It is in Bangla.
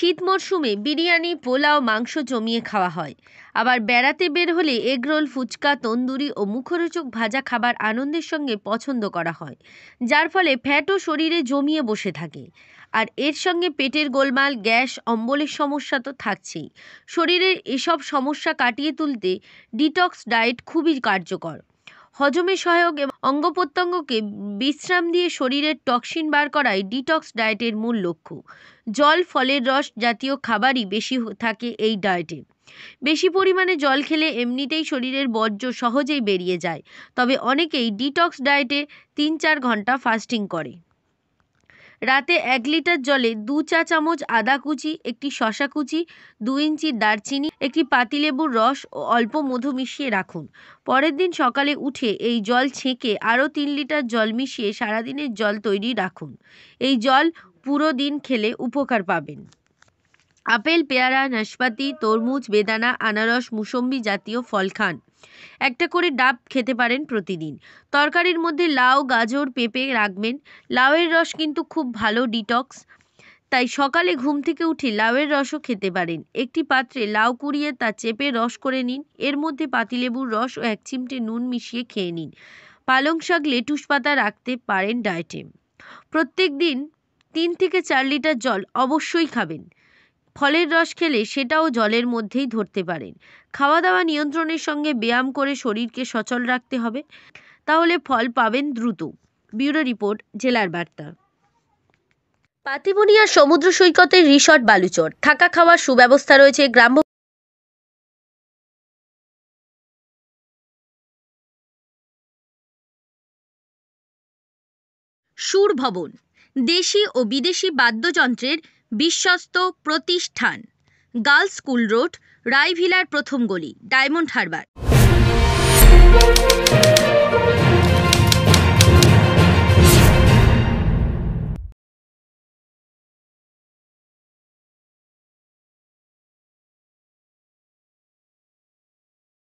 শীত মরশুমে বিরিয়ানি, পোলাও, মাংস জমিয়ে খাওয়া হয়। আবার বেড়াতে বের হলে এগরোল, ফুচকা, তন্দুরি ও মুখরোচক ভাজা খাবার আনন্দের সঙ্গে পছন্দ করা হয়, যার ফলে ফ্যাটও শরীরে জমিয়ে বসে থাকে। আর এর সঙ্গে পেটের গোলমাল, গ্যাস, অম্বলের সমস্যা তো থাকছেই। শরীরের এসব সমস্যা কাটিয়ে তুলতে ডিটক্স ডায়েট খুবই কার্যকর। হজমে সহায়ক এবং অঙ্গ প্রত্যঙ্গকে বিশ্রাম দিয়ে শরীরের টক্সিন বার করাই ডিটক্স ডায়েটের মূল লক্ষ্য। জল, ফলের রস জাতীয় খাবারই বেশি থাকে এই ডায়েটে। বেশি পরিমাণে জল খেলে এমনিতেই শরীরের বর্জ্য সহজেই বেরিয়ে যায়। তবে অনেকেই ডিটক্স ডায়েটে ৩-৪ ঘন্টা ফাস্টিং করে। রাতে ১ লিটার জলে ২ চা চামচ আদা কুচি, একটি শসা কুচি, ২ ইঞ্চি দারচিনি, একটি পাতিলেবুর রস ও অল্প মধু মিশিয়ে রাখুন। পরের দিন সকালে উঠে এই জল ছেঁকে আরও ৩ লিটার জল মিশিয়ে সারাদিনের জল তৈরি রাখুন। এই জল পুরো দিন খেলে উপকার পাবেন। আপেল, পেয়ারা, নাশপাতি, তরমুজ, বেদানা, আনারস, মুসম্বি জাতীয় ফল খান। একটা করে ডাব খেতে পারেন প্রতিদিন। তরকারির মধ্যে লাউ, গাজর, পেঁপে রাখবেন। লাউয়ের রস কিন্তু খুব ভালো ডিটক্স, তাই সকালে ঘুম থেকে উঠে লাউয়ের রসও খেতে পারেন। একটি পাত্রে লাউ কুড়িয়ে তা চেপে রস করে নিন। এর মধ্যে পাতিলেবুর রস ও ১ চিমটে নুন মিশিয়ে খেয়ে নিন। পালং শাক, লেটুস পাতা রাখতে পারেন ডায়েটে। প্রত্যেক দিন ৩ থেকে ৪ লিটার জল অবশ্যই খাবেন। ফলের রস খেলে সেটাও জলের মধ্যেই ধরতে পারেন। খাওয়া দাওয়া নিয়ন্ত্রণের সঙ্গে ব্যায়াম করে শরীরকে সচল রাখতে হবে, তাহলে ফল পাবেন দ্রুত। ব্যুরো রিপোর্ট, জেলার বার্তা। পাতিবনিয়া সমুদ্র সৈকতের রিসর্ট বালুচর। থাকা খাওয়ার সুব্যবস্থা রয়েছে। গ্রাম্য সুর ভবন, দেশি ও বিদেশি বাদ্যযন্ত্রের বিশ্বস্ত প্রতিষ্ঠান। গার্লস স্কুল রোড, রায়ভিলার প্রথম গলি, ডায়মন্ড হারবার।